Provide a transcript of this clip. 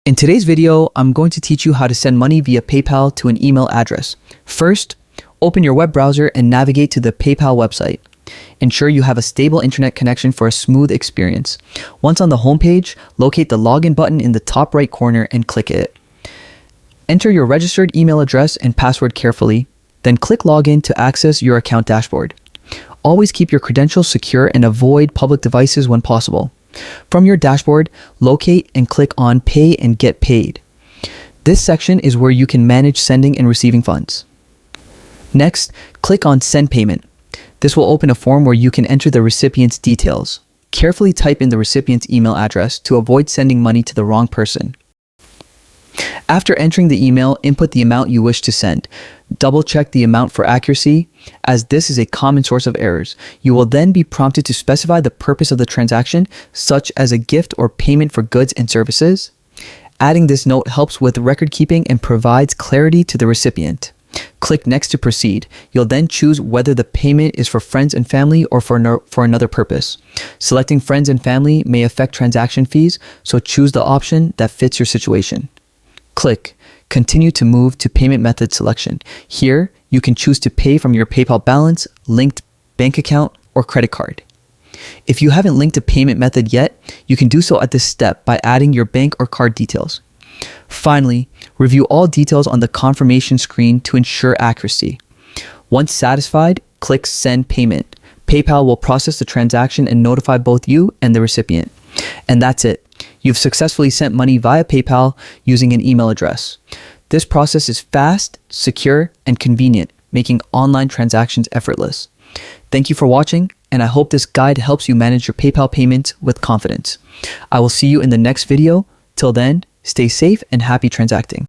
In today's video, I'm going to teach you how to send money via PayPal to an email address. First, open your web browser and navigate to the PayPal website. Ensure you have a stable internet connection for a smooth experience. Once on the homepage, locate the login button in the top right corner and click it. Enter your registered email address and password carefully, then click Login to access your account dashboard. Always keep your credentials secure and avoid public devices when possible. From your dashboard, locate and click on Pay and Get Paid. This section is where you can manage sending and receiving funds. Next, click on Send Payment. This will open a form where you can enter the recipient's details. Carefully type in the recipient's email address to avoid sending money to the wrong person. After entering the email, input the amount you wish to send. Double check the amount for accuracy, as this is a common source of errors. You will then be prompted to specify the purpose of the transaction, such as a gift or payment for goods and services. Adding this note helps with record keeping and provides clarity to the recipient. Click Next to proceed. You'll then choose whether the payment is for friends and family or for another purpose. Selecting friends and family may affect transaction fees, so choose the option that fits your situation. Click Continue to move to payment method selection. Here, you can choose to pay from your PayPal balance, linked bank account, or credit card. If you haven't linked a payment method yet, you can do so at this step by adding your bank or card details. Finally, review all details on the confirmation screen to ensure accuracy. Once satisfied, click Send Payment. PayPal will process the transaction and notify both you and the recipient. And that's it. You've successfully sent money via PayPal using an email address. This process is fast, secure, and convenient, making online transactions effortless. Thank you for watching, and I hope this guide helps you manage your PayPal payments with confidence. I will see you in the next video. Till then, stay safe and happy transacting.